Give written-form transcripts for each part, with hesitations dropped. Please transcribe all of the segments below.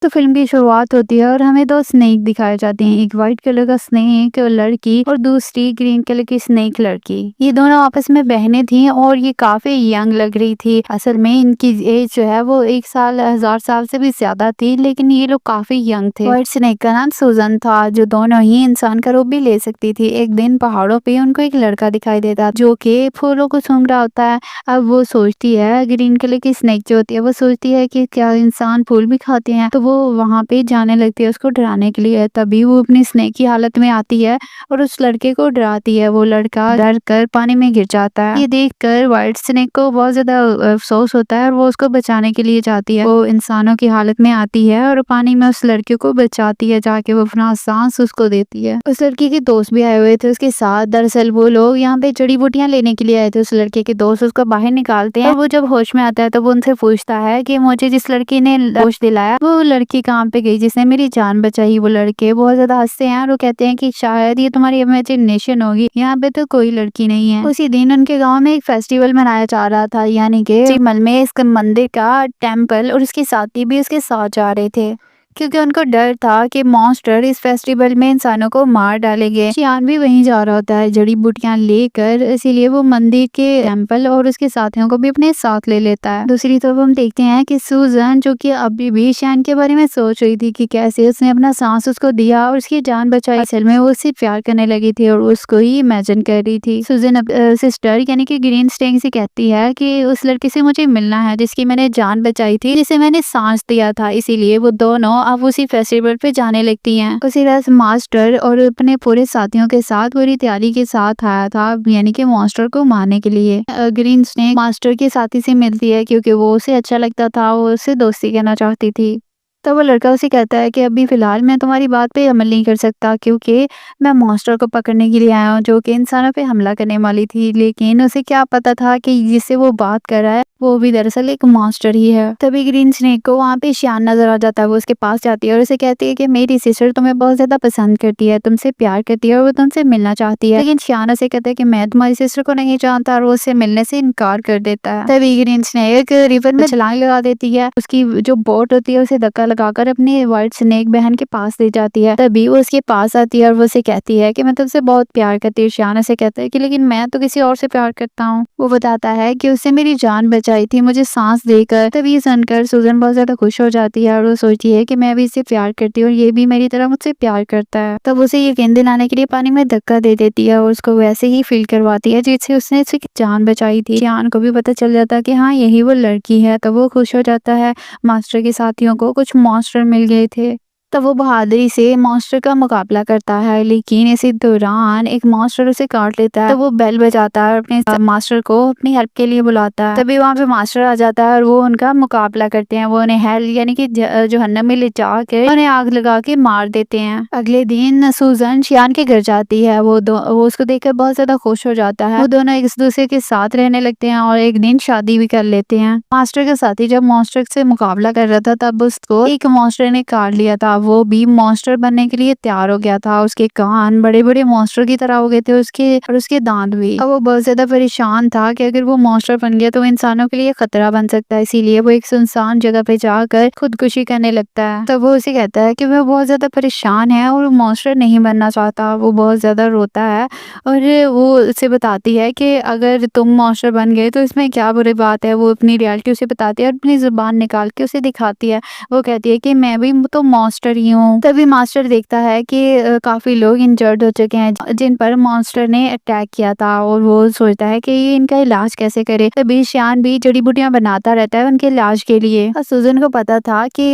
तो फ़िल्म की शुरुआत होती है और हमें 2 स्नेक दिखाए जाते हैं, एक व्हाइट कलर का स्नेक लड़की और दूसरी ग्रीन कलर की स्नेक लड़की। ये दोनों आपस में बहनें थीं और ये काफ़ी यंग लग रही थी। असल में इनकी एज जो है वो 1 साल 1000 साल से भी ज़्यादा थी, लेकिन ये लोग काफ़ी यंग थे। व्हाइट स्नेक का नाम सूजन था, जो दोनों ही इंसान का रूप भी ले सकती थी। एक दिन पहाड़ों पे उनको एक लड़का दिखाई देता जो कि फूलों को सूंघ रहा होता है। अब वो सोचती है, ग्रीन कलर की स्नेक जो होती है वो सोचती है कि क्या इंसान फूल भी खाते हैं, तो वो वहाँ पे जाने लगती है उसको डराने के लिए। तभी वो अपनी स्नेक की हालत में आती है और उस लड़के को डराती है। वो लड़का डर कर पानी में गिर जाता है। ये देख कर व्हाइट स्नेक को बहुत ज्यादा अफसोस होता है और वो उसको बचाने के लिए जाती है। वो इंसानों की हालत में आती है और पानी में उस लड़के को बचाती है, जाके वो अपना सांस उसको देती है। उस लड़की के दोस्त भी आए हुए थे उसके साथ। दरअसल वो लोग यहाँ पे जड़ी बूटियां लेने के लिए आए थे। उस लड़के के दोस्त उसको बाहर निकालते हैं। वो जब होश में आता है तो वो उनसे पूछता है कि मुझे जिस लड़की ने होश दिलाया वो लड़की कहाँ पे गई जिसने मेरी जान बचाई। वो लड़के बहुत ज्यादा हंसते हैं और वो कहते हैं कि शायद ये तुम्हारी इमेजिनेशन होगी, यहाँ पे तो कोई लड़की नहीं है। उसी दिन उनके गांव में एक फेस्टिवल मनाया जा रहा था, यानी कि श्रीमल में इस मंदिर का टेम्पल, और उसके साथी भी उसके साथ जा रहे थे क्योंकि उनको डर था कि मॉन्स्टर इस फेस्टिवल में इंसानों को मार डालेंगे। शियान भी वहीं जा रहा होता है जड़ी बूटियां लेकर, इसीलिए वो मंदिर के टेम्पल और उसके साथियों को भी अपने साथ ले लेता है। दूसरी तरफ हम देखते हैं कि सूजन, जो कि अभी भी शियान के बारे में सोच रही थी कि कैसे उसने अपना सांस उसको दिया और उसकी जान बचाई, असल में वो उससे प्यार करने लगी थी और उसको ही इमेजिन कर रही थी। सूजन सिस्टर यानी कि ग्रीन स्टेंग से कहती है कि उस लड़के से मुझे मिलना है जिसकी मैंने जान बचाई थी, जिसे मैंने सांस दिया था। इसीलिए वो दोनों अब उसी फेस्टिवल पे जाने लगती हैं। उसी तरह मास्टर और अपने पूरे साथियों के साथ पूरी तैयारी के साथ आया था, यानी कि मॉन्स्टर को मारने के लिए। ग्रीन स्नेक मास्टर के साथी से मिलती है क्योंकि वो उसे अच्छा लगता था, वो उससे दोस्ती करना चाहती थी। तो वो लड़का उसे कहता है कि अभी फिलहाल मैं तुम्हारी बात पे अमल नहीं कर सकता क्योंकि मैं मॉन्स्टर को पकड़ने के लिए आया हूँ जो कि इंसानों पे हमला करने वाली थी। लेकिन उसे क्या पता था कि जिससे वो बात कर रहा है वो भी दरअसल एक मॉन्स्टर ही है। तभी ग्रीन स्नेक को वहाँ पे शियान नजर आ जाता है। वो उसके पास जाती है और उसे कहती है कि मेरी सिस्टर तुम्हें बहुत ज्यादा पसंद करती है, तुमसे प्यार करती है और वो तुमसे मिलना चाहती है। लेकिन शियान उसे कहता है कि मैं तुम्हारी सिस्टर को नहीं जानता और वो उससे मिलने से इनकार कर देता है। तभी ग्रीन स्नेक रिवर में छलांग लगा देती है। उसकी जो बोट होती है उसे धक्का लगाकर अपनी व्हाइट स्नेक बहन के पास ले जाती है। तभी वो उसके पास आती है और वो उसे कहती है कि मैं तुमसे बहुत प्यार करती हूँ। शियान से कहता है कि लेकिन मैं तो किसी और से प्यार करता हूँ। वो बताता है कि उससे मेरी जान बचाई थी मुझे सांस देकर। तभी सुनकर सूजन बहुत ज्यादा खुश हो जाती है और वो सोचती है कि मैं भी इससे प्यार करती हूँ और ये भी मेरी तरह मुझसे प्यार करता है। तब उसे यकीन दिलाने के लिए पानी में धक्का दे देती है और उसको वैसे ही फील करवाती है जिससे उसने उसकी जान बचाई थी। शियान को भी पता चल जाता है कि हाँ यही वो लड़की है, तो वो खुश हो जाता है। मास्टर के साथियों को कुछ मॉन्स्टर मिल गए थे, तब वो बहादुरी से मॉन्स्टर का मुकाबला करता है। लेकिन इसी दौरान एक मॉन्स्टर उसे काट लेता है, तो वो बेल बजाता है और अपने मास्टर को अपनी हेल्प के लिए बुलाता है। तभी वहाँ पे मास्टर आ जाता है और वो उनका मुकाबला करते हैं। वो उन्हें हेल यानी कि जहन्नम में ले जाकर उन्हें आग लगा के मार देते हैं। अगले दिन सूजन शियान के घर जाती है। वो उसको देखकर बहुत ज्यादा खुश हो जाता है। वो दोनों एक दूसरे के साथ रहने लगते हैं और एक दिन शादी भी कर लेते हैं। मास्टर के साथी जब मॉन्स्टर से मुकाबला कर रहा था तब उसको एक मॉन्स्टर ने काट लिया था। वो भी मॉन्स्टर बनने के लिए तैयार हो गया था। उसके कान बड़े बड़े मॉन्स्टर की तरह हो गए थे और उसके दांत भी। अब वो बहुत ज्यादा परेशान था कि अगर वो मॉन्स्टर बन गया तो इंसानों के लिए खतरा बन सकता है। इसीलिए वो एक सुनसान जगह पे जाकर खुदकुशी करने लगता है। तब वो उसे कहता है कि वह बहुत ज्यादा परेशान है और मॉन्स्टर नहीं बनना चाहता। वो बहुत ज्यादा रोता है और वो उसे बताती है कि अगर तुम मॉन्स्टर बन गए तो इसमें क्या बुरी बात है। वो अपनी रियलिटी उसे बताती है और अपनी जुबान निकाल के उसे दिखाती है। वो कहती है कि मैं भी तो मॉन्स्टर ही हूँ। तभी मास्टर देखता है कि काफी लोग इंजर्ड हो चुके हैं जिन पर मॉन्स्टर ने अटैक किया था और वो सोचता है कि ये इनका इलाज कैसे करे। तभी शियान भी जड़ी बूटियां बनाता रहता है उनके इलाज के लिए। और सूजन को पता था कि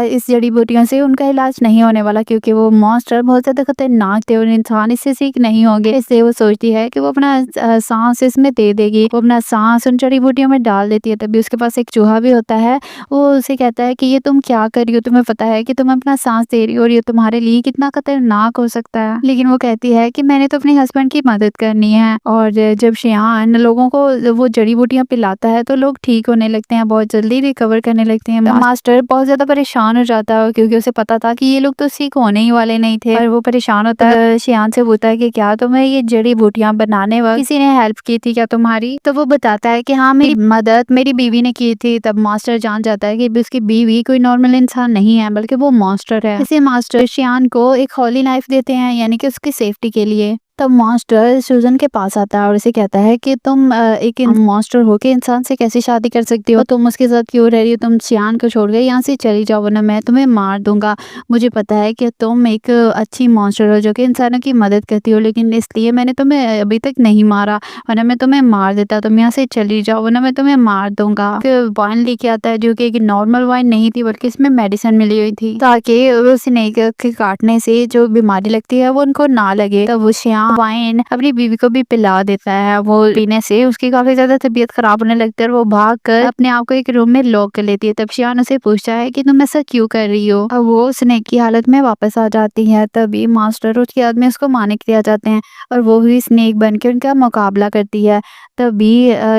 इस जड़ी बूटियों से उनका इलाज नहीं होने वाला क्योंकि वो मॉन्स्टर बहुत ज्यादा खतरनाक थे और इंसान इससे सीख नहीं होंगे। इससे वो सोचती है कि वो अपना सांस इसमें दे देगी। वो अपना सांस उन जड़ी बूटियों में डाल देती है। तभी उसके पास एक चूहा भी होता है। वो उसे कहता है कि ये तुम क्या कर रही हो, तुम्हें पता है कि तुम अपना सांस दे रही हो और ये तुम्हारे लिए कितना खतरनाक हो सकता है। लेकिन वो कहती है कि मैंने तो अपने हस्बैंड की मदद करनी है। और जब शियान लोगों को वो जड़ी बूटियां पिलाता है तो लोग ठीक होने लगते हैं, बहुत जल्दी रिकवर करने लगते हैं। मास्टर बहुत ज्यादा परेशान हो जाता है क्योंकि उसे पता था कि ये लोग तो ठीक होने ही वाले नहीं थे। और वो परेशान होता है, शियान से पूछता है कि क्या तुम्हें ये जड़ी बूटियां बनाने वक्त किसी ने हेल्प की थी क्या तुम्हारी? तो वो बताता है कि हाँ, मेरी मदद मेरी बीवी ने की थी। तब मास्टर जान जाता है कि उसकी बीवी कोई नॉर्मल इंसान नहीं है बल्कि वो मास्टर है। इसे मास्टर शियान को एक हॉली नाइफ देते हैं, यानी कि उसकी सेफ्टी के लिए। तब मास्टर सूजन के पास आता है और उसे कहता है कि तुम एक मास्टर होके इंसान से कैसे शादी कर सकती हो? तुम उसके साथ क्यों रह रही हो? तुम शियान को छोड़ गए, यहाँ से चली जाओ वरना मैं तुम्हें मार दूंगा। मुझे पता है कि तुम एक अच्छी मास्टर हो जो कि इंसानों की मदद करती हो, लेकिन इसलिए मैंने तुम्हें अभी तक नहीं मारा, वरना मैं तुम्हें मार देता। तुम यहाँ से चली जाओ वरना मैं तुम्हें मार दूंगा। फिर वाइन लेके आता है जो कि एक नॉर्मल वाइन नहीं थी बल्कि इसमें मेडिसिन मिली हुई थी ताकि स्नेक के काटने से जो बीमारी लगती है वो उनको ना लगे। तब वो शियान वाइन अपनी बीवी को भी पिला देता है। वो पीने से उसकी काफी ज्यादा तबीयत खराब होने लगती है और वो भाग कर अपने आप को एक रूम में लॉक कर लेती है। तब शियान उसे पूछता है कि तुम ऐसा क्यों कर रही हो? अब वो स्नेक की हालत में वापस आ जाती है। तभी मास्टर उसके आदमी उसको मारने के लिए आ जाते हैं और वो भी स्नेक बन के उनका मुकाबला करती है। तभी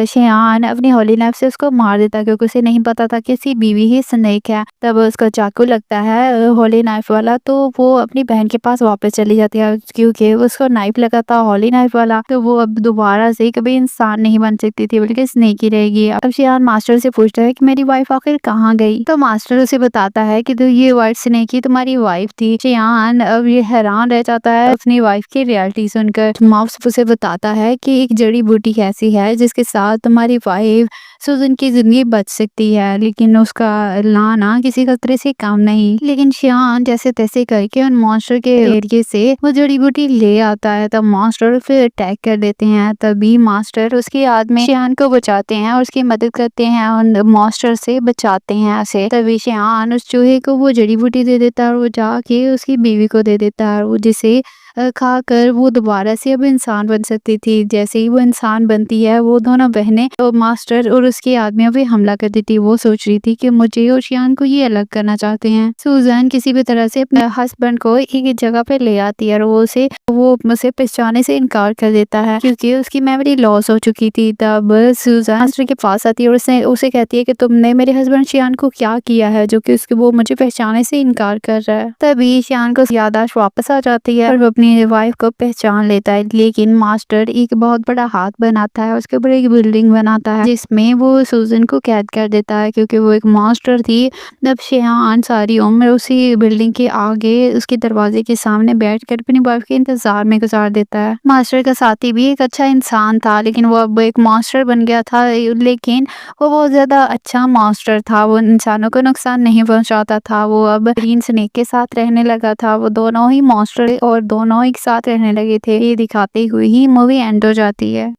शियान अपनी होली नाइफ से उसको मार देता है क्योंकि उसे नहीं पता था कि उसकी बीवी ही स्नेक है। तब उसका चाकू लगता है होली नाइफ वाला, तो वो अपनी बहन के पास वापस चली जाती है क्योंकि उसको नाइफ लगा था होली नाइफ वाला, तो वो अब दोबारा से कभी इंसान नहीं बन सकती थी बल्कि स्नेक ही रहेगी। अब शियान मास्टर से पूछता है कि मेरी वाइफ आखिर कहाँ गई? तो मास्टर उसे बताता है कि तो ये व्हाइट स्नेक ही तुम्हारी वाइफ थी। शियान अब ये हैरान रह जाता है अपनी वाइफ की रियलिटी सुनकर। माउस उसे बताता है कि एक जड़ी बूटी ऐसी है जिसके साथ तुम्हारी वाइफ सूजन की जिंदगी बच सकती है, लेकिन उसका लाना किसी खतरे से कम नहीं। लेकिन शियान जैसे तैसे करके उन मॉन्स्टर के एरिया से वो जड़ी बूटी ले आता है। तब मॉन्स्टर फिर अटैक कर देते हैं। तभी मास्टर उसके आदमी शियान को बचाते हैं और उसकी मदद करते हैं, उन मॉन्स्टर से बचाते हैं उसे। तभी शियान उस चूहे को वो जड़ी बूटी दे देता है और वो जाके उसकी बीवी को दे देता है, वो जिसे खाकर वो दोबारा से अब इंसान बन सकती थी। जैसे ही वो इंसान बनती है वो दोनों बहनें तो मास्टर और उसके आदमियों पे हमला कर देती। वो सोच रही थी कि मुझे और शियान को ये अलग करना चाहते हैं। सूजन किसी भी तरह से अपने हस्बैंड को एक जगह पे ले आती है और वो उसे पहचाने से इनकार कर देता है क्योंकि उसकी मेमोरी लॉस हो चुकी थी। तब सूजन मास्टर के पास आती है और उसे कहती है कि तुमने मेरे हस्बैंड शियान को क्या किया है जो कि वो मुझे पहचाने से इनकार कर रहा है। तभी शियान को याददाश्त वापस आ जाती है और वो अपनी वाइफ को पहचान लेता है। लेकिन मास्टर एक बहुत बड़ा हाथ बनाता है, उसके ऊपर एक बिल्डिंग बनाता है जिसमें वो सूजन को कैद कर देता है क्योंकि वो एक मास्टर थी। तब शियान सारी उम्र उसी बिल्डिंग के आगे उसके दरवाजे के सामने बैठकर अपनी वाइफ के इंतजार में गुजार देता है। मास्टर का साथी भी एक अच्छा इंसान था, लेकिन वो अब एक मास्टर बन गया था, लेकिन वो बहुत ज्यादा अच्छा मास्टर था। वो इंसानों को नुकसान नहीं पहुंचाता था। वो अब ग्रीन स्नेक के साथ रहने लगा था। वो दोनों ही मास्टर और दोनों एक साथ रहने लगे थे। ये दिखाते हुए ही मूवी एंड हो जाती है।